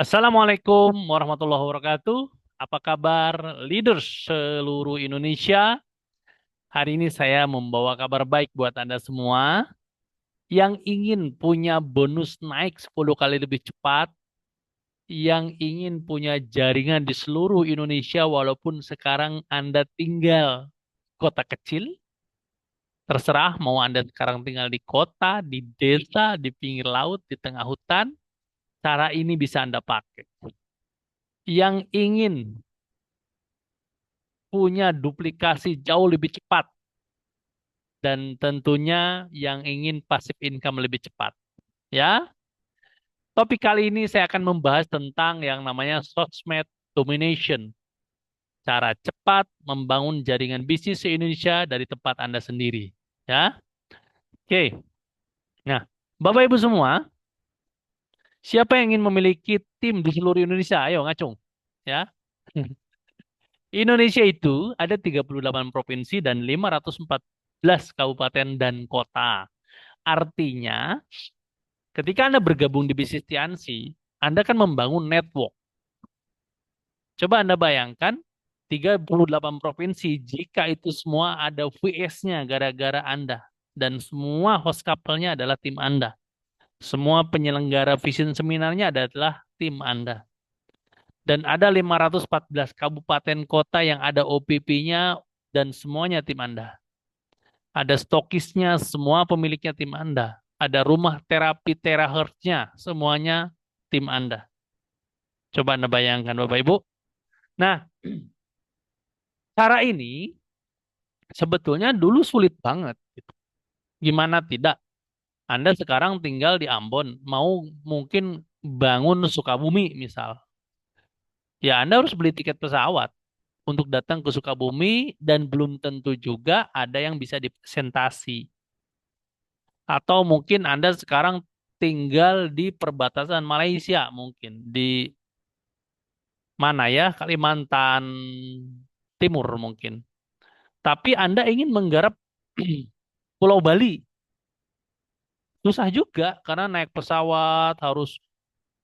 Assalamualaikum warahmatullahi wabarakatuh. Apa kabar leaders seluruh Indonesia? Hari ini saya membawa kabar baik buat Anda semua yang ingin punya bonus naik 10 kali lebih cepat, yang ingin punya jaringan di seluruh Indonesia walaupun sekarang Anda tinggal kota kecil, terserah mau Anda sekarang tinggal di kota, di desa, di pinggir laut, di tengah hutan, cara ini bisa Anda pakai. Yang ingin punya duplikasi jauh lebih cepat dan tentunya yang ingin passive income lebih cepat. Ya, topik kali ini saya akan membahas tentang yang namanya sosmed domination. Cara cepat membangun jaringan bisnis di Indonesia dari tempat Anda sendiri. Ya, oke. Nah, Bapak Ibu semua, siapa yang ingin memiliki tim di seluruh Indonesia? Ayo ngacung. Ya. Indonesia itu ada 38 provinsi dan 514 kabupaten dan kota. Artinya, ketika Anda bergabung di bisnis Tiansi, Anda kan membangun network. Coba Anda bayangkan, 38 provinsi, jika itu semua ada VS-nya gara-gara Anda. Dan semua host couple-nya adalah tim Anda. Semua penyelenggara vision seminarnya adalah tim Anda. Dan ada 514 kabupaten kota yang ada OPP-nya dan semuanya tim Anda. Ada stokisnya, semua pemiliknya tim Anda. Ada rumah terapi terahertznya, semuanya tim Anda. Coba Anda bayangkan Bapak Ibu. Nah, cara ini sebetulnya dulu sulit banget, gitu. Gimana tidak? Anda sekarang tinggal di Ambon, mau mungkin bangun Sukabumi misal. Ya Anda harus beli tiket pesawat untuk datang ke Sukabumi dan belum tentu juga ada yang bisa dipresentasi. Atau mungkin Anda sekarang tinggal di perbatasan Malaysia mungkin di mana ya? Kalimantan Timur mungkin. Tapi Anda ingin menggarap Pulau Bali. Susah juga karena naik pesawat harus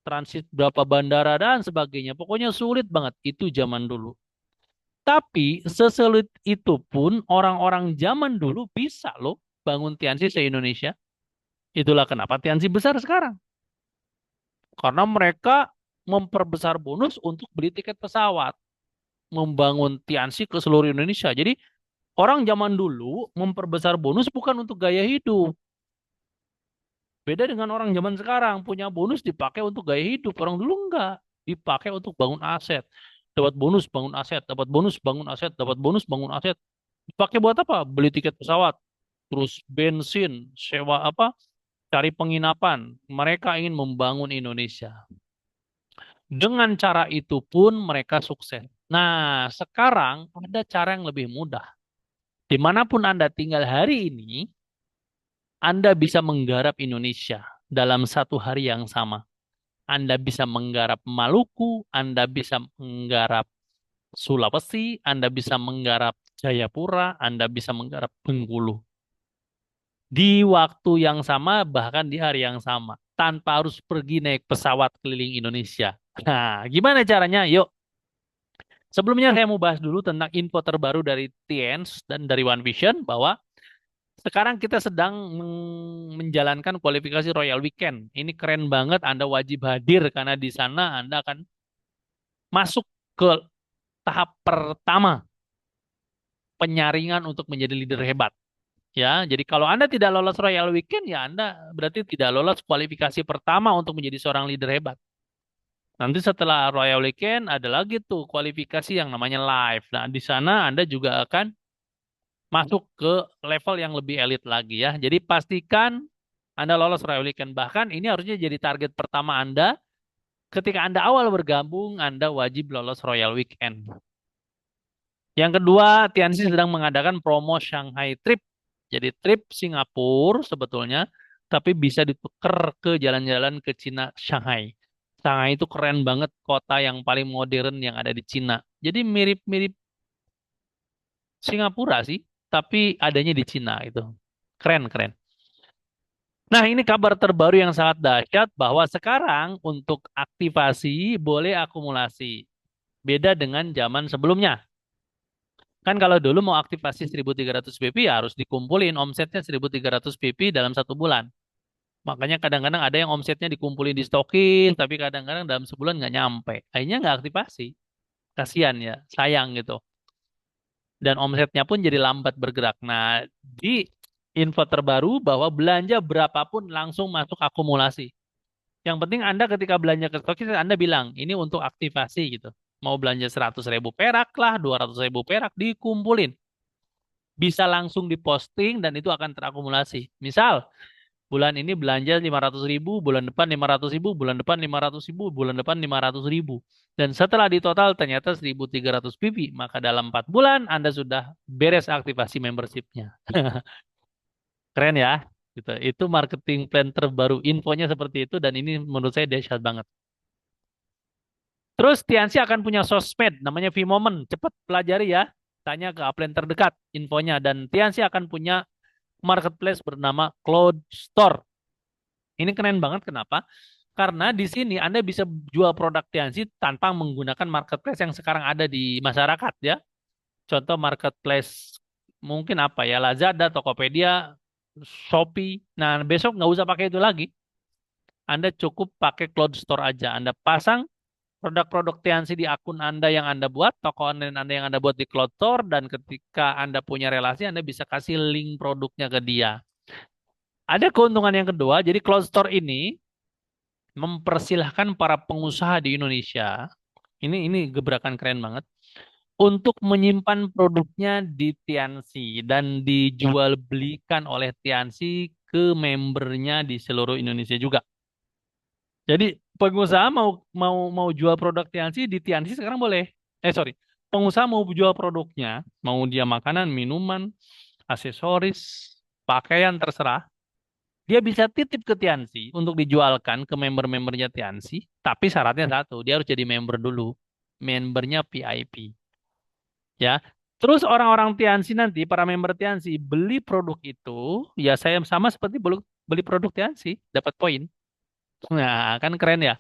transit berapa bandara dan sebagainya. Pokoknya sulit banget itu zaman dulu. Tapi sesulit itu pun orang-orang zaman dulu bisa loh bangun Tiansi se-Indonesia. Itulah kenapa Tiansi besar sekarang. Karena mereka memperbesar bonus untuk beli tiket pesawat, membangun Tiansi ke seluruh Indonesia. Jadi orang zaman dulu memperbesar bonus bukan untuk gaya hidup. Beda dengan orang zaman sekarang, punya bonus dipakai untuk gaya hidup. Orang dulu enggak, dipakai untuk bangun aset. Dapat bonus bangun aset, dapat bonus bangun aset, dapat bonus bangun aset. Dipakai buat apa? Beli tiket pesawat, terus bensin, sewa apa? Cari penginapan. Mereka ingin membangun Indonesia. Dengan cara itu pun mereka sukses. Nah, sekarang ada cara yang lebih mudah. Dimanapun Anda tinggal hari ini, Anda bisa menggarap Indonesia dalam satu hari yang sama. Anda bisa menggarap Maluku, Anda bisa menggarap Sulawesi, Anda bisa menggarap Jayapura, Anda bisa menggarap Bengkulu. Di waktu yang sama, bahkan di hari yang sama. Tanpa harus pergi naik pesawat keliling Indonesia. Nah, gimana caranya? Yuk, sebelumnya saya mau bahas dulu tentang info terbaru dari TNS dan dari One Vision bahwa sekarang kita sedang menjalankan kualifikasi Royal Weekend. Ini keren banget, Anda wajib hadir karena di sana Anda akan masuk ke tahap pertama penyaringan untuk menjadi leader hebat. Ya, jadi kalau Anda tidak lolos Royal Weekend, ya Anda berarti tidak lolos kualifikasi pertama untuk menjadi seorang leader hebat. Nanti setelah Royal Weekend ada lagi tuh kualifikasi yang namanya live. Nah, di sana Anda juga akan masuk ke level yang lebih elit lagi ya. Jadi pastikan Anda lolos Royal Weekend. Bahkan ini harusnya jadi target pertama Anda. Ketika Anda awal bergabung, Anda wajib lolos Royal Weekend. Yang kedua, Tianxi sedang mengadakan promo Shanghai Trip. Jadi trip Singapura sebetulnya, tapi bisa ditukar ke jalan-jalan ke Cina, Shanghai. Shanghai itu keren banget, kota yang paling modern yang ada di Cina. Jadi mirip-mirip Singapura sih, tapi adanya di Cina itu. Keren, keren. Nah, ini kabar terbaru yang sangat dahsyat bahwa sekarang untuk aktivasi boleh akumulasi. Beda dengan zaman sebelumnya. Kan kalau dulu mau aktivasi 1.300 PP ya harus dikumpulin omsetnya 1.300 PP dalam 1 bulan. Makanya kadang-kadang ada yang omsetnya dikumpulin di stokin, tapi kadang-kadang dalam sebulan nggak nyampe. Akhirnya nggak aktivasi. Kasihan ya, sayang gitu. Dan omsetnya pun jadi lambat bergerak. Nah, di info terbaru bahwa belanja berapapun langsung masuk akumulasi. Yang penting Anda ketika belanja ke stokis, Anda bilang, ini untuk aktivasi gitu. Mau belanja 100.000 perak lah, 200.000 perak, dikumpulin. Bisa langsung diposting dan itu akan terakumulasi. Misal, bulan ini belanja 500.000, bulan depan 500.000, bulan depan 500.000, bulan depan 500.000. Dan setelah ditotal ternyata 1.300 PP, maka dalam 4 bulan Anda sudah beres aktivasi membershipnya. Keren ya? Gitu. Itu marketing plan terbaru. Infonya seperti itu dan ini menurut saya dahsyat banget. Terus Tianxi akan punya sosmed namanya V-Moment. Cepat pelajari ya. Tanya ke upline terdekat infonya. Dan Tianxi akan punya marketplace bernama Cloud Store. Ini keren banget. Kenapa? Karena di sini Anda bisa jual produk Tianxi tanpa menggunakan marketplace yang sekarang ada di masyarakat ya. Contoh marketplace mungkin apa ya, Lazada, Tokopedia, Shopee. Nah, besok nggak usah pakai itu lagi. Anda cukup pakai Cloud Store aja. Anda pasang produk-produk Tianxi di akun Anda yang Anda buat, toko online Anda yang Anda buat di Cloud Store, dan ketika Anda punya relasi, Anda bisa kasih link produknya ke dia. Ada keuntungan yang kedua, jadi Cloud Store ini mempersilahkan para pengusaha di Indonesia, ini gebrakan keren banget, untuk menyimpan produknya di Tianxi dan dijual belikan oleh Tianxi ke membernya di seluruh Indonesia juga. Jadi pengusaha mau mau mau jual produk Tianxi di Tianxi sekarang boleh. Sorry. Pengusaha mau jual produknya, mau dia makanan, minuman, aksesoris, pakaian terserah. Dia bisa titip ke Tianxi untuk dijualkan ke member-membernya Tianxi, tapi syaratnya satu, dia harus jadi member dulu. Membernya VIP, ya. Terus orang-orang Tianxi nanti, para member Tianxi beli produk itu, ya saya sama seperti beli beli produk Tianxi, dapat poin. Nah, kan keren ya.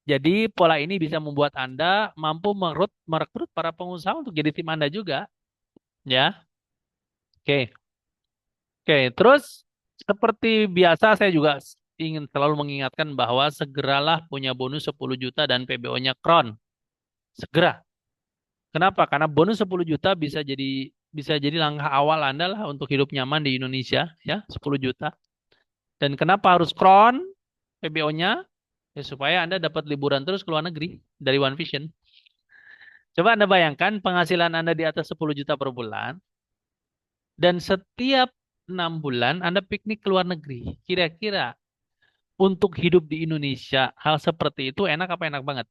Jadi pola ini bisa membuat Anda mampu merekrut para pengusaha untuk jadi tim Anda juga, ya. Oke. Oke, terus seperti biasa saya juga ingin selalu mengingatkan bahwa segeralah punya bonus 10 juta dan PBO-nya Kron. Segera. Kenapa? Karena bonus 10 juta bisa jadi langkah awal Anda lah untuk hidup nyaman di Indonesia, ya, 10 juta. Dan kenapa harus Kron PBO-nya? Ya, supaya Anda dapat liburan terus ke luar negeri dari One Vision. Coba Anda bayangkan penghasilan Anda di atas 10 juta per bulan dan setiap 6 bulan Anda piknik ke luar negeri. Kira-kira untuk hidup di Indonesia hal seperti itu enak apa enak banget?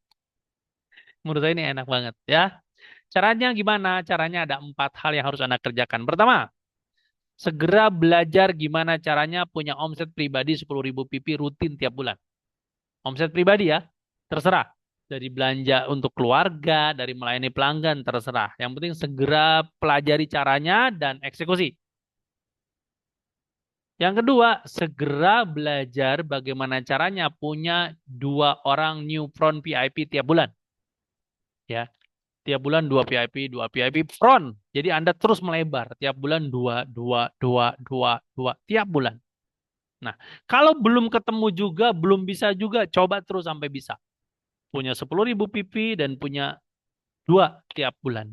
Menurut saya ini enak banget ya. Caranya gimana? Caranya ada 4 hal yang harus Anda kerjakan. Pertama, segera belajar gimana caranya punya omset pribadi 10.000 PP rutin tiap bulan. Omset pribadi ya, terserah. Dari belanja untuk keluarga, dari melayani pelanggan, terserah. Yang penting segera pelajari caranya dan eksekusi. Yang kedua, segera belajar bagaimana caranya punya 2 orang new front VIP tiap bulan. Ya, tiap bulan 2 VIP, 2 VIP front. Jadi Anda terus melebar. Tiap bulan dua, dua, dua, dua, dua, tiap bulan. Nah, kalau belum ketemu juga, belum bisa juga, coba terus sampai bisa. Punya 10.000 PP dan punya 2 tiap bulan.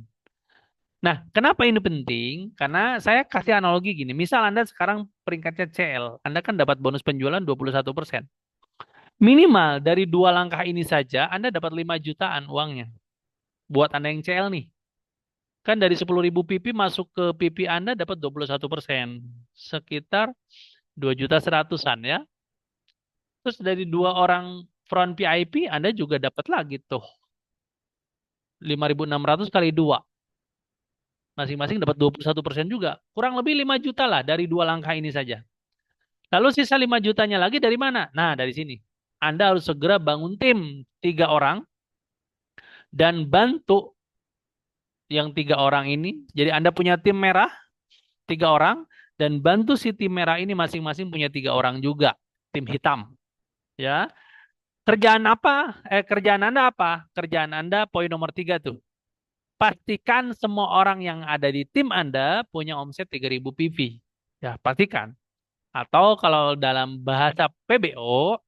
Nah, kenapa ini penting? Karena saya kasih analogi gini. Misal Anda sekarang peringkatnya CL. Anda kan dapat bonus penjualan 21%. Minimal dari 2 langkah ini saja Anda dapat 5 jutaan uangnya. Buat Anda yang CL nih. Kan dari 10.000 PP masuk ke PP Anda dapat 21%. Sekitar 2.100.000-an ya. Terus dari 2 orang front VIP Anda juga dapat lagi tuh 5.600 kali 2. Masing-masing dapat 21% juga. Kurang lebih 5 juta lah dari 2 langkah ini saja. Lalu sisa 5 jutanya lagi dari mana? Nah, dari sini. Anda harus segera bangun tim 3 orang dan bantu yang 3 orang ini. Jadi Anda punya tim merah 3 orang Dan bantu si tim merah ini masing-masing punya 3 orang juga, tim hitam. Ya, kerjaan apa? Kerjaan Anda apa? Kerjaan Anda poin nomor 3 tuh. Pastikan semua orang yang ada di tim Anda punya omset 3.000 PV. Ya, pastikan. Atau kalau dalam bahasa PBO,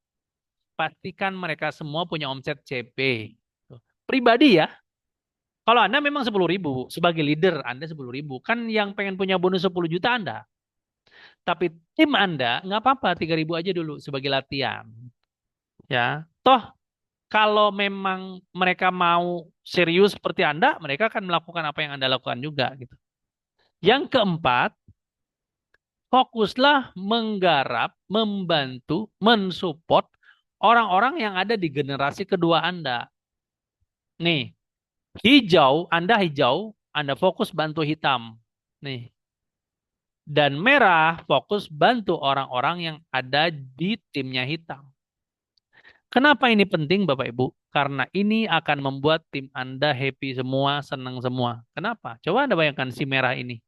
pastikan mereka semua punya omset CP. Pribadi ya. Kalau Anda memang 10.000, sebagai leader Anda 10.000. Kan yang pengen punya bonus 10 juta Anda. Tapi tim Anda nggak apa-apa, 3.000 aja dulu sebagai latihan. Ya, toh kalau memang mereka mau serius seperti Anda, mereka akan melakukan apa yang Anda lakukan juga gitu. Yang keempat, fokuslah menggarap, membantu, mensupport orang-orang yang ada di generasi kedua Anda. Nih, hijau, Anda fokus bantu hitam. Nih, dan merah fokus bantu orang-orang yang ada di timnya hitam. Kenapa ini penting Bapak Ibu? Karena ini akan membuat tim Anda happy semua, senang semua. Kenapa? Coba Anda bayangkan si merah ini.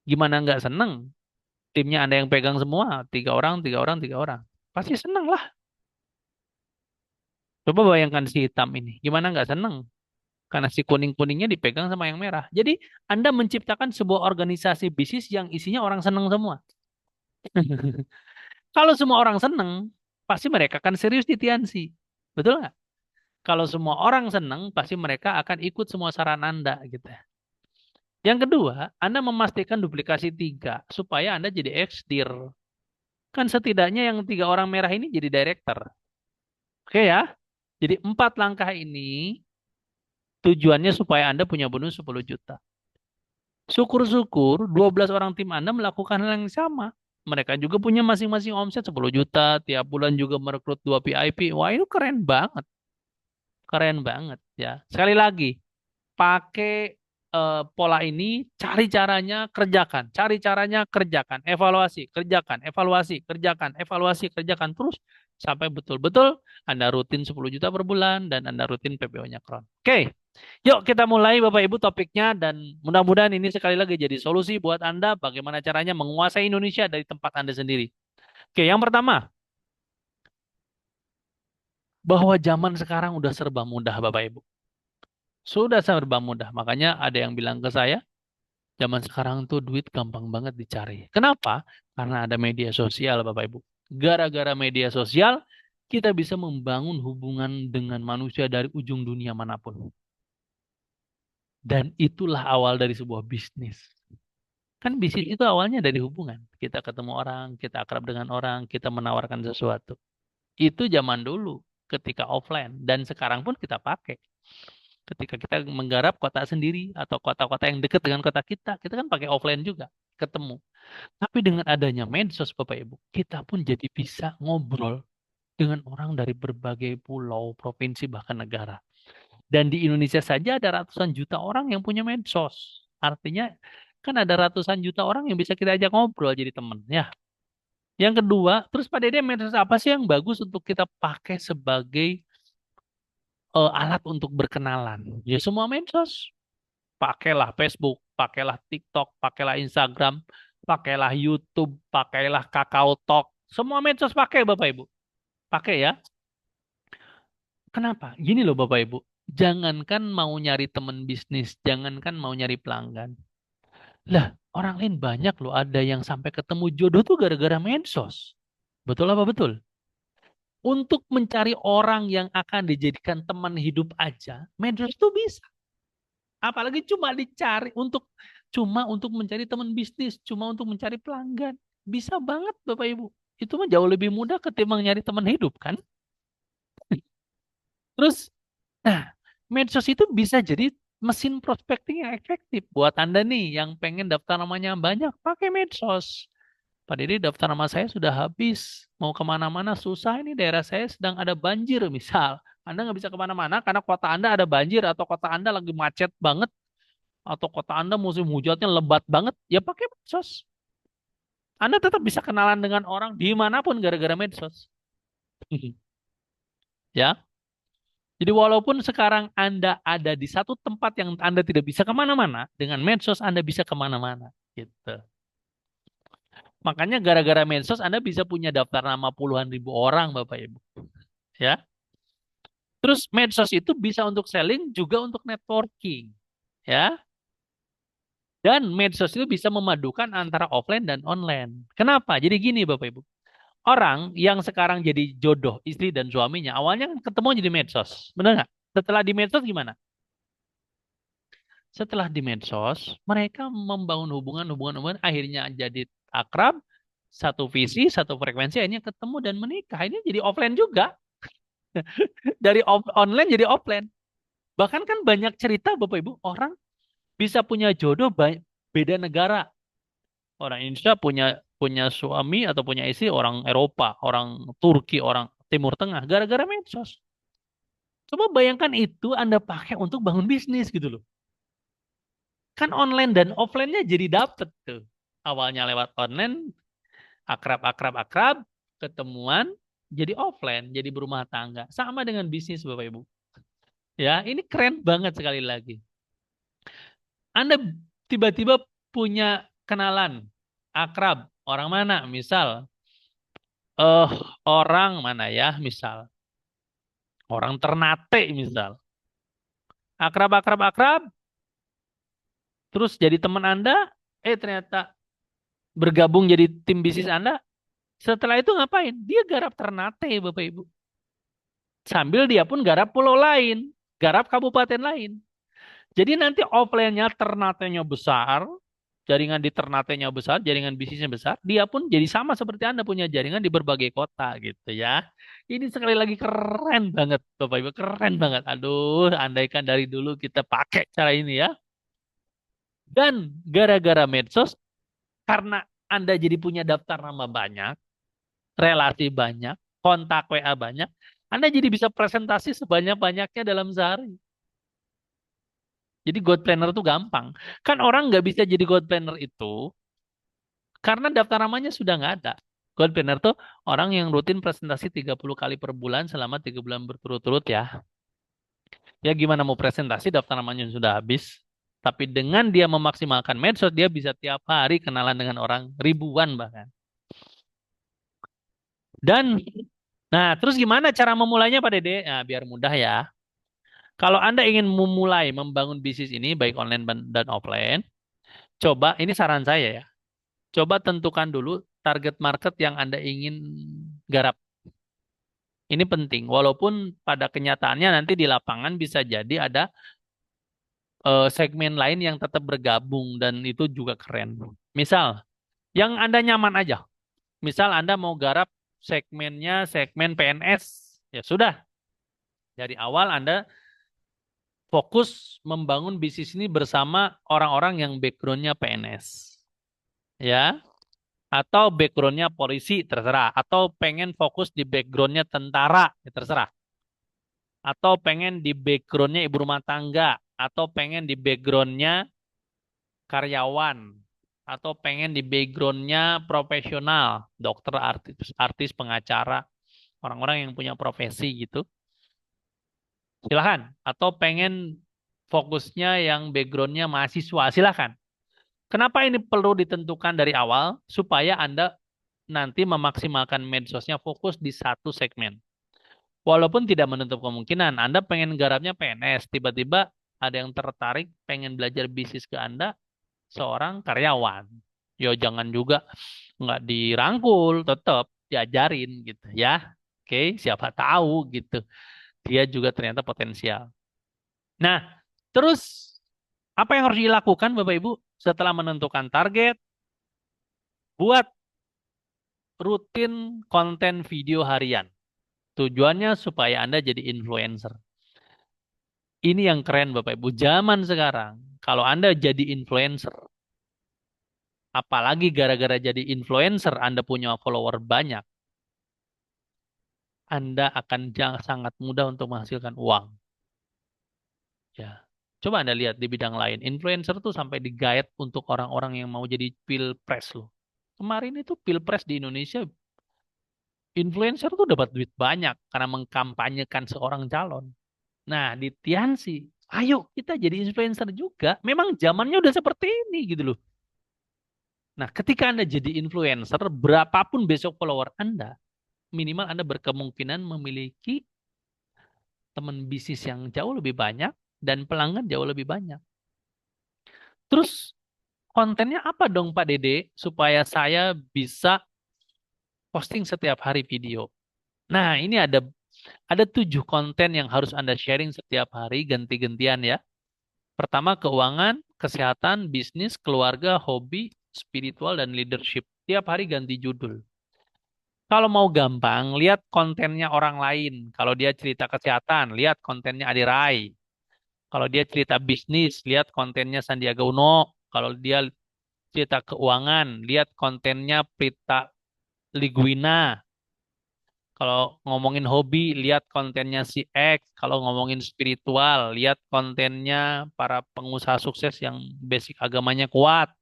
Gimana nggak senang? Timnya Anda yang pegang semua, 3 orang, 3 orang, 3 orang. Pasti senang lah. Coba bayangkan si hitam ini. Gimana nggak senang? Karena si kuning-kuningnya dipegang sama yang merah. Jadi Anda menciptakan sebuah organisasi bisnis yang isinya orang senang semua. Kalau semua orang senang, pasti mereka akan serius di Tiansi. Betul nggak? Kalau semua orang senang, pasti mereka akan ikut semua saran Anda gitu. Yang kedua, Anda memastikan duplikasi 3 supaya Anda jadi ex-dir. Kan setidaknya yang 3 orang merah ini jadi director. Oke ya? Jadi 4 langkah ini tujuannya supaya Anda punya bonus 10 juta. Syukur-syukur 12 orang tim Anda melakukan hal yang sama. Mereka juga punya masing-masing omset 10 juta, tiap bulan juga merekrut 2 VIP. Wah, itu keren banget. Keren banget ya. Sekali lagi, pakai pola ini, cari caranya, kerjakan. Cari caranya, kerjakan. Evaluasi, kerjakan. Evaluasi, kerjakan. Evaluasi, kerjakan. Terus sampai betul-betul Anda rutin 10 juta per bulan dan Anda rutin PBO-nya kron. Oke, yuk kita mulai Bapak Ibu topiknya dan mudah-mudahan ini sekali lagi jadi solusi buat Anda bagaimana caranya menguasai Indonesia dari tempat Anda sendiri. Oke, yang pertama, bahwa zaman sekarang udah serba mudah Bapak Ibu. Sudah serba mudah. Makanya ada yang bilang ke saya, zaman sekarang tuh duit gampang banget dicari. Kenapa? Karena ada media sosial, Bapak Ibu. Gara-gara media sosial, kita bisa membangun hubungan dengan manusia dari ujung dunia manapun. Dan itulah awal dari sebuah bisnis. Kan bisnis itu awalnya dari hubungan. Kita ketemu orang, kita akrab dengan orang, kita menawarkan sesuatu. Itu zaman dulu, ketika offline. Dan sekarang pun kita pakai. Ketika kita menggarap kota sendiri atau kota-kota yang dekat dengan kota kita kan pakai offline juga, ketemu. Tapi dengan adanya medsos, Bapak Ibu, kita pun jadi bisa ngobrol dengan orang dari berbagai pulau, provinsi, bahkan negara. Dan di Indonesia saja ada ratusan juta orang yang punya medsos. Artinya kan ada ratusan juta orang yang bisa kita ajak ngobrol jadi teman. Ya. Yang kedua, terus Pak Dede medsos apa sih yang bagus untuk kita pakai sebagai alat untuk berkenalan? Ya semua medsos. Pakailah Facebook, pakailah TikTok, pakailah Instagram, pakailah YouTube, pakailah Kakao Talk. Semua medsos pakai Bapak Ibu. Pakai ya. Kenapa? Gini loh Bapak Ibu. Jangankan mau nyari teman bisnis, jangankan mau nyari pelanggan. Lah, orang lain banyak loh ada yang sampai ketemu jodoh tuh gara-gara medsos. Betul apa betul? Untuk mencari orang yang akan dijadikan teman hidup aja, medsos tuh bisa. Apalagi cuma untuk mencari teman bisnis, cuma untuk mencari pelanggan. Bisa banget Bapak Ibu. Itu mah jauh lebih mudah ketimbang nyari teman hidup kan? Terus, nah, medsos itu bisa jadi mesin prospecting yang efektif buat Anda nih yang pengen daftar namanya banyak, pakai medsos. Pak Dede daftar nama saya sudah habis. Mau kemana-mana susah ini daerah saya sedang ada banjir misal. Anda nggak bisa kemana-mana karena kota Anda ada banjir atau kota Anda lagi macet banget atau kota Anda musim hujannya lebat banget, ya pakai medsos. Anda tetap bisa kenalan dengan orang dimanapun gara-gara medsos. Ya, jadi walaupun sekarang Anda ada di satu tempat yang Anda tidak bisa kemana-mana, dengan medsos Anda bisa kemana-mana. Gitu. Makanya gara-gara medsos Anda bisa punya daftar nama puluhan ribu orang, Bapak Ibu. Ya. Terus medsos itu bisa untuk selling juga untuk networking. Ya. Dan medsos itu bisa memadukan antara offline dan online. Kenapa? Jadi gini Bapak Ibu. Orang yang sekarang jadi jodoh istri dan suaminya awalnya kan ketemu jadi medsos. Benar nggak? Setelah di medsos gimana? Setelah di medsos, mereka membangun hubungan akhirnya jadi akrab, satu visi, satu frekuensi, akhirnya ketemu dan menikah. Ini jadi offline juga. Dari online jadi offline. Bahkan kan banyak cerita Bapak Ibu, orang bisa punya jodoh beda negara. Orang Indonesia punya punya suami atau punya istri orang Eropa, orang Turki, orang Timur Tengah, gara-gara medsos. Coba bayangkan itu Anda pakai untuk bangun bisnis gitu loh. Kan online dan offline-nya jadi dapet tuh. Awalnya lewat online, akrab, ketemuan, jadi offline, jadi berumah tangga. Sama dengan bisnis Bapak Ibu. Ya, ini keren banget sekali lagi. Anda tiba-tiba punya kenalan, akrab, orang mana? Misal, eh orang mana ya? Misal, orang Ternate misal. Akrab, terus jadi teman Anda, ternyata bergabung jadi tim bisnis Anda. Setelah itu ngapain? Dia garap Ternate, Bapak Ibu. Sambil dia pun garap pulau lain, garap kabupaten lain. Jadi nanti offline-nya Ternate-nya besar, jaringan di Ternate-nya besar, jaringan bisnisnya besar, dia pun jadi sama seperti Anda punya jaringan di berbagai kota gitu ya. Ini sekali lagi keren banget, Bapak Ibu, keren banget. Aduh, andaikan dari dulu kita pakai cara ini ya. Dan gara-gara medsos, karena Anda jadi punya daftar nama banyak, relasi banyak, kontak WA banyak, Anda jadi bisa presentasi sebanyak-banyaknya dalam sehari. Jadi God Planner itu gampang. Kan orang nggak bisa jadi God Planner itu karena daftar namanya sudah nggak ada. God Planner tuh orang yang rutin presentasi 30 kali per bulan selama 3 bulan berturut-turut ya. Ya gimana mau presentasi daftar namanya sudah habis. Tapi dengan dia memaksimalkan medsos, dia bisa tiap hari kenalan dengan orang ribuan bahkan. Dan, nah terus gimana cara memulainya Pak Dede? Nah, biar mudah ya. Kalau Anda ingin memulai membangun bisnis ini, baik online dan offline, coba, ini saran saya ya, coba tentukan dulu target market yang Anda ingin garap. Ini penting, walaupun pada kenyataannya nanti di lapangan bisa jadi ada segmen lain yang tetap bergabung dan itu juga keren. Misal, yang Anda nyaman aja. Misal Anda mau garap segmennya segmen PNS, ya sudah. Dari awal Anda fokus membangun bisnis ini bersama orang-orang yang backgroundnya PNS. Ya, atau backgroundnya polisi, terserah. Atau pengen fokus di backgroundnya tentara, ya terserah. Atau pengen di backgroundnya ibu rumah tangga, atau pengen di backgroundnya karyawan, atau pengen di backgroundnya profesional, dokter, artis, pengacara, orang-orang yang punya profesi gitu. Silahkan. Atau pengen fokusnya yang backgroundnya mahasiswa, silahkan. Kenapa ini perlu ditentukan dari awal? Supaya Anda nanti memaksimalkan medsosnya fokus di satu segmen. Walaupun tidak menutup kemungkinan, Anda pengen garapnya PNS, tiba-tiba ada yang tertarik pengen belajar bisnis ke Anda, seorang karyawan. Yo jangan juga nggak dirangkul, tetap diajarin gitu ya. Oke, siapa tahu gitu. Dia juga ternyata potensial. Nah, terus apa yang harus dilakukan Bapak Ibu setelah menentukan target? Buat rutin konten video harian. Tujuannya supaya Anda jadi influencer. Ini yang keren Bapak Ibu. Zaman sekarang, kalau Anda jadi influencer, apalagi gara-gara jadi influencer Anda punya follower banyak, Anda akan sangat mudah untuk menghasilkan uang. Ya. Coba Anda lihat di bidang lain. Influencer tuh sampai digait untuk orang-orang yang mau jadi pilpres loh. Kemarin itu pilpres di Indonesia, influencer tuh dapat duit banyak karena mengkampanyekan seorang calon. Nah, di Tiansi, ayo kita jadi influencer juga. Memang zamannya udah seperti ini gitu loh. Nah, ketika Anda jadi influencer, berapapun besok follower Anda, minimal Anda berkemungkinan memiliki teman bisnis yang jauh lebih banyak dan pelanggan jauh lebih banyak. Terus kontennya apa dong Pak Dede supaya saya bisa posting setiap hari video? Nah, ini ada 7 konten yang harus Anda sharing setiap hari ganti-gantian ya. Pertama, keuangan, kesehatan, bisnis, keluarga, hobi, spiritual, dan leadership. Tiap hari ganti judul. Kalau mau gampang, lihat kontennya orang lain. Kalau dia cerita kesehatan, lihat kontennya Adi Rai. Kalau dia cerita bisnis, lihat kontennya Sandiaga Uno. Kalau dia cerita keuangan, lihat kontennya Prita Liguina. Kalau ngomongin hobi, lihat kontennya si X. Kalau ngomongin spiritual, lihat kontennya para pengusaha sukses yang basic agamanya kuat.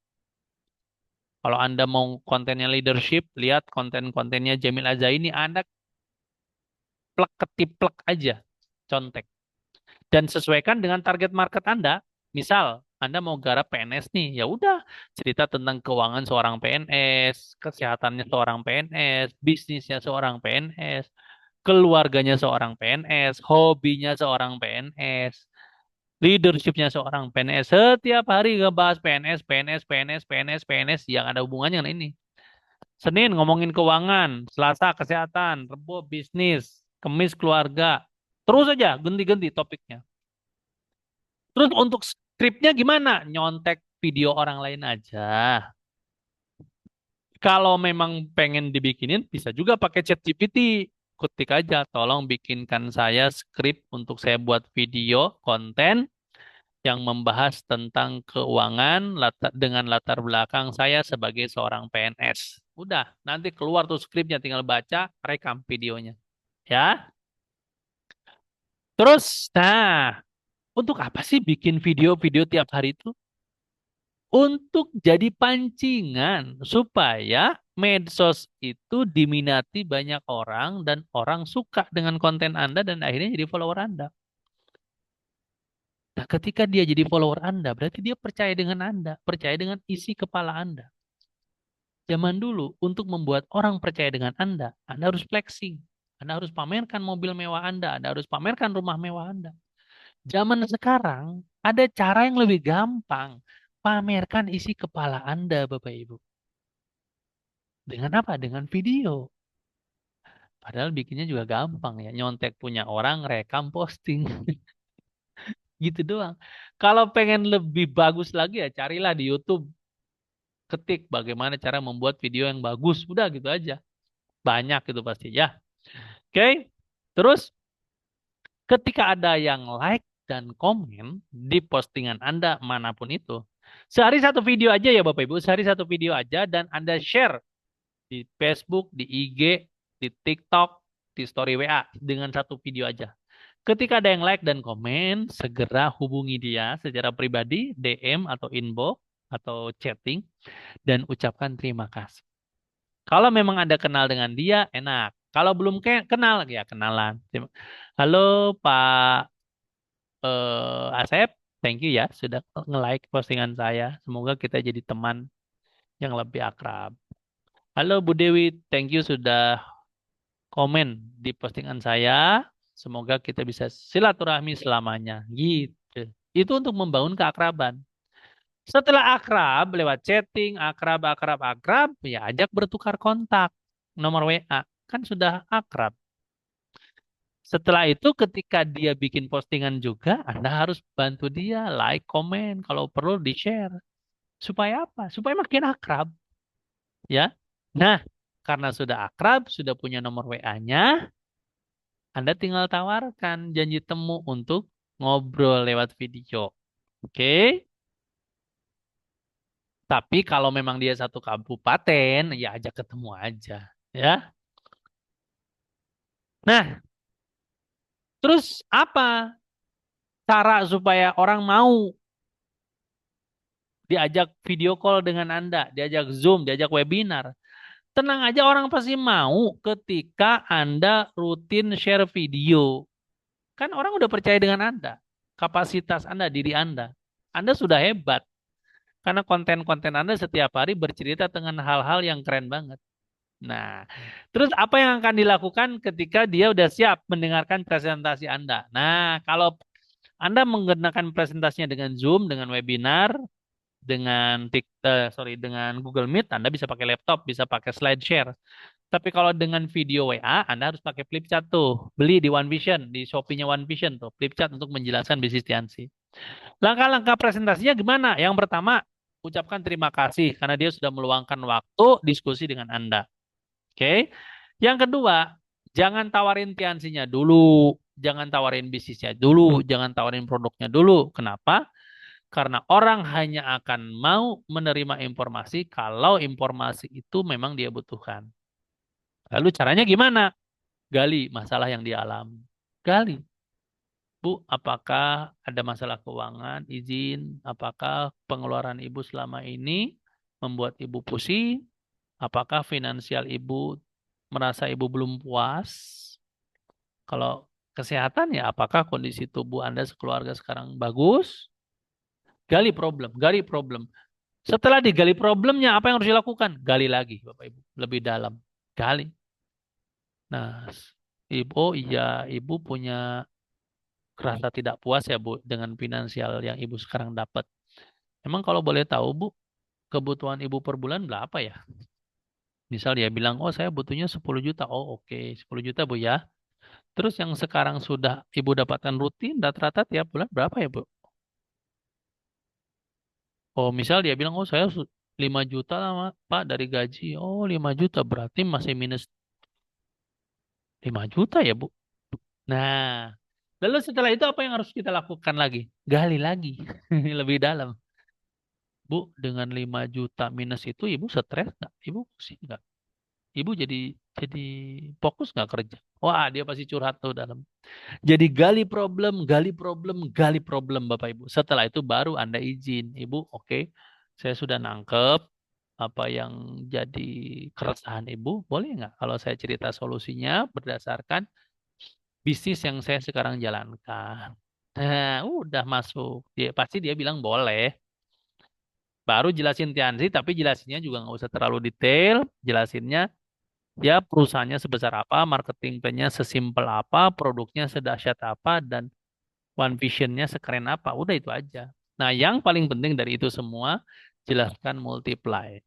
Kalau Anda mau kontennya leadership, lihat konten-kontennya Jamil Azaini. Anda plek ketiplek aja, contek. Dan sesuaikan dengan target market Anda. Misal, Anda mau garap PNS nih, ya udah cerita tentang keuangan seorang PNS, kesehatannya seorang PNS, bisnisnya seorang PNS, keluarganya seorang PNS, hobinya seorang PNS, leadershipnya seorang PNS. Setiap hari ngebahas PNS, PNS, PNS, PNS, PNS yang ada hubungannya dengan ini. Senin ngomongin keuangan, Selasa kesehatan, Rebo bisnis, Kemis keluarga. Terus aja ganti-ganti topiknya. Terus untuk skripnya gimana? Nyontek video orang lain aja. Kalau memang pengen dibikinin, bisa juga pakai ChatGPT. Ketik aja, tolong bikinkan saya skrip untuk saya buat video konten yang membahas tentang keuangan dengan latar belakang saya sebagai seorang PNS. Udah, nanti keluar tuh skripnya, tinggal baca, rekam videonya. Ya, terus, nah, untuk apa sih bikin video-video tiap hari itu? Untuk jadi pancingan supaya medsos itu diminati banyak orang dan orang suka dengan konten Anda dan akhirnya jadi follower Anda. Nah, ketika dia jadi follower Anda, berarti dia percaya dengan Anda, percaya dengan isi kepala Anda. Zaman dulu, untuk membuat orang percaya dengan Anda harus flexing. Anda harus pamerkan mobil mewah Anda harus pamerkan rumah mewah Anda. Zaman sekarang, ada cara yang lebih gampang. Pamerkan isi kepala Anda, Bapak Ibu. Dengan apa? Dengan video. Padahal bikinnya juga gampang ya. Nyontek punya orang, rekam, posting. Gitu doang. Kalau pengen lebih bagus lagi ya carilah di YouTube. Ketik bagaimana cara membuat video yang bagus. Udah gitu aja. Banyak itu pasti ya. Oke. Terus ketika ada yang like dan komen di postingan Anda manapun itu. Sehari satu video aja ya Bapak Ibu. Sehari satu video aja dan Anda share di Facebook, di IG, di TikTok, di story WA dengan satu video aja. Ketika ada yang like dan komen, segera hubungi dia secara pribadi, DM atau inbox atau chatting dan ucapkan terima kasih. Kalau memang Anda kenal dengan dia, enak. Kalau belum kenal, ya kenalan. Halo Pak Asep, thank you ya sudah nge-like postingan saya. Semoga kita jadi teman yang lebih akrab. Halo Bu Dewi, thank you sudah komen di postingan saya. Semoga kita bisa silaturahmi selamanya. Gitu. Itu untuk membangun keakraban. Setelah akrab, lewat chatting, akrab, ya ajak bertukar kontak. Nomor WA. Kan sudah akrab. Setelah itu ketika dia bikin postingan juga, Anda harus bantu dia like, komen, kalau perlu di-share. Supaya apa? Supaya makin akrab, ya. Nah, karena sudah akrab, sudah punya nomor WA-nya, Anda tinggal tawarkan janji temu untuk ngobrol lewat video. Oke? Tapi kalau memang dia satu kabupaten, ya ajak ketemu aja, ya. Nah, terus apa cara supaya orang mau diajak video call dengan Anda, diajak Zoom, diajak webinar? Tenang aja orang pasti mau ketika Anda rutin share video. Kan orang udah percaya dengan Anda, kapasitas Anda, diri Anda. Anda sudah hebat. Karena konten-konten Anda setiap hari bercerita dengan hal-hal yang keren banget. Nah, terus apa yang akan dilakukan ketika dia udah siap mendengarkan presentasi Anda? Nah, kalau Anda menggunakan presentasinya dengan Zoom, dengan webinar, dengan Google Meet, Anda bisa pakai laptop, bisa pakai slide share. Tapi kalau dengan video WA, Anda harus pakai Flipchart tuh. Beli di One Vision, di Shopee-nya One Vision tuh, Flipchart untuk menjelaskan bisnis Tiansi. Langkah-langkah presentasinya gimana? Yang pertama, ucapkan terima kasih karena dia sudah meluangkan waktu diskusi dengan Anda. Oke. Yang kedua, jangan tawarin Tiansinya dulu, jangan tawarin bisnisnya dulu, jangan tawarin produknya dulu. Kenapa? Karena orang hanya akan mau menerima informasi kalau informasi itu memang dia butuhkan. Lalu caranya gimana? Gali masalah yang dia alami. Gali. Bu, apakah ada masalah keuangan, izin? Apakah pengeluaran ibu selama ini membuat ibu pusing? Apakah finansial ibu merasa ibu belum puas? Kalau kesehatan ya, apakah kondisi tubuh Anda sekeluarga sekarang bagus? Gali problem, gali problem. Setelah digali problemnya, apa yang harus dilakukan? Gali lagi, Bapak Ibu, lebih dalam. Gali. Nah, ibu, oh iya, ibu punya rasa tidak puas ya Bu dengan finansial yang ibu sekarang dapat. Emang kalau boleh tahu Bu, kebutuhan ibu per bulan berapa ya? Misal dia bilang, oh saya butuhnya 10 juta. Oh oke, 10 juta Bu ya. Terus yang sekarang sudah ibu dapatkan rutin, rata-rata tiap bulan berapa ya Bu? Oh misal dia bilang, oh saya 5 juta lah Pak dari gaji. Oh 5 juta berarti masih minus 5 juta ya Bu. Nah, lalu setelah itu apa yang harus kita lakukan lagi? Gali lagi, lebih dalam. Bu, dengan 5 juta minus itu ibu stres nggak? Ibu pusing nggak? Ibu jadi fokus nggak kerja? Wah, dia pasti curhat tuh dalam. Jadi gali problem, gali problem, gali problem Bapak Ibu. Setelah itu baru Anda izin. Ibu, oke, saya sudah nangkep apa yang jadi keresahan Ibu. Boleh nggak kalau saya cerita solusinya berdasarkan bisnis yang saya sekarang jalankan? Nah, udah masuk. Dia bilang boleh. Baru jelasin Tianzi, tapi jelasinnya juga nggak usah terlalu detail. Jelasinnya ya perusahaannya sebesar apa, marketing plan-nya sesimpel apa, produknya sedahsyat apa, dan One Vision-nya sekeren apa. Udah itu aja. Nah, yang paling penting dari itu semua, jelaskan multiply.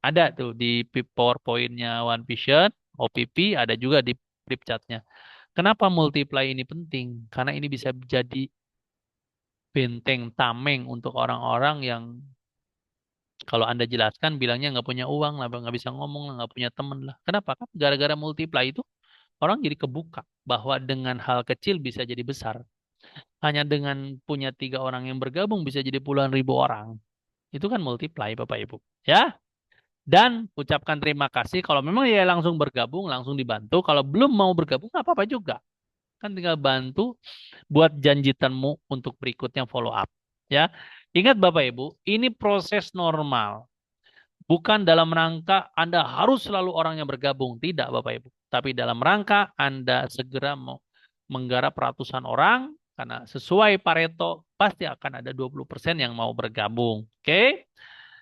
Ada tuh di PowerPoint-nya One Vision, OPP, ada juga di flip chart-nya. Kenapa multiply ini penting? Karena ini bisa jadi benteng tameng untuk orang-orang yang kalau Anda jelaskan bilangnya nggak punya uang lah, nggak bisa ngomong lah, nggak punya temen lah. Kenapa? Kan gara-gara multiply itu orang jadi kebuka bahwa dengan hal kecil bisa jadi besar. Hanya dengan punya 3 orang yang bergabung bisa jadi puluhan ribu orang. Itu kan multiply Bapak Ibu. Ya, dan ucapkan terima kasih. Kalau memang dia langsung bergabung, langsung dibantu. Kalau belum mau bergabung, nggak apa-apa juga. Kan tinggal bantu buat janjitanmu untuk berikutnya follow up. Ya, ingat Bapak Ibu, ini proses normal. Bukan dalam rangka Anda harus selalu orang yang bergabung. Tidak, Bapak Ibu. Tapi dalam rangka Anda segera mau menggarap ratusan orang, karena sesuai Pareto, pasti akan ada 20% yang mau bergabung. Oke?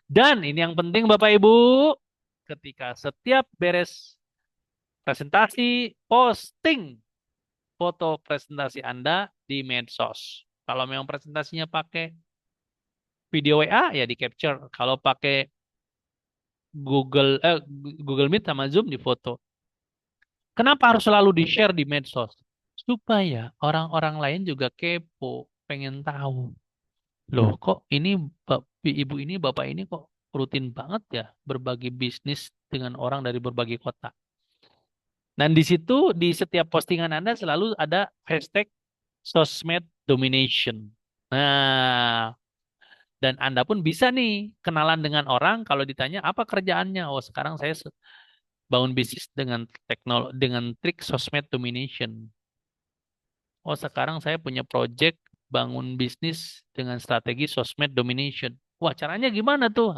Dan ini yang penting Bapak Ibu, ketika setiap beres presentasi, posting foto presentasi Anda di medsos. Kalau memang presentasinya pakai video WA, ya di capture. Kalau pakai Google Meet sama Zoom di foto. Kenapa harus selalu di-share di medsos? Supaya orang-orang lain juga kepo, pengen tahu. Loh, kok ini ibu ini, bapak ini kok rutin banget ya berbagi bisnis dengan orang dari berbagai kota. Dan di situ, di setiap postingan Anda selalu ada hashtag sosmed domination. Nah, dan Anda pun bisa nih kenalan dengan orang kalau ditanya apa kerjaannya. Oh, sekarang saya bangun bisnis dengan teknologi dengan trik sosmed domination. Oh, sekarang saya punya project bangun bisnis dengan strategi sosmed domination. Wah, caranya gimana tuh?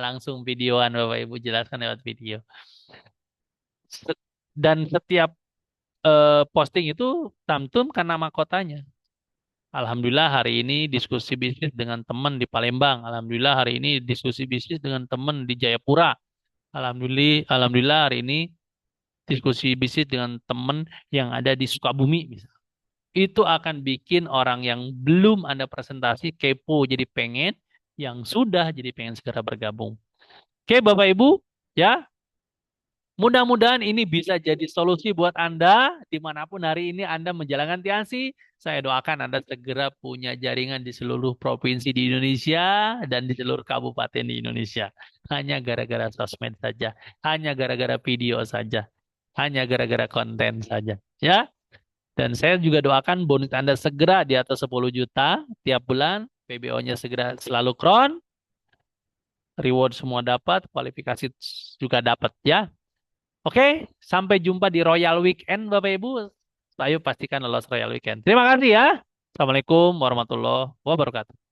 Langsung videoan Bapak Ibu jelaskan lewat video. Dan setiap posting itu tamtum kan nama kotanya. Alhamdulillah hari ini diskusi bisnis dengan teman di Palembang. Alhamdulillah hari ini diskusi bisnis dengan teman di Jayapura. Alhamdulillah hari ini diskusi bisnis dengan teman yang ada di Sukabumi. Misalnya. Itu akan bikin orang yang belum Anda presentasi kepo jadi pengen, yang sudah jadi pengen segera bergabung. Oke, Bapak Ibu, ya, mudah-mudahan ini bisa jadi solusi buat Anda dimanapun hari ini Anda menjalankan tiansi. Saya doakan Anda segera punya jaringan di seluruh provinsi di Indonesia dan di seluruh kabupaten di Indonesia. Hanya gara-gara sosmed saja, hanya gara-gara video saja, hanya gara-gara konten saja. Ya, dan saya juga doakan bonus Anda segera di atas 10 juta tiap bulan, PBO-nya segera selalu kron, reward semua dapat, kualifikasi juga dapat ya. Oke, sampai jumpa di Royal Weekend Bapak Ibu. Ayo pastikan lolos Royal Weekend. Terima kasih ya. Assalamualaikum warahmatullahi wabarakatuh.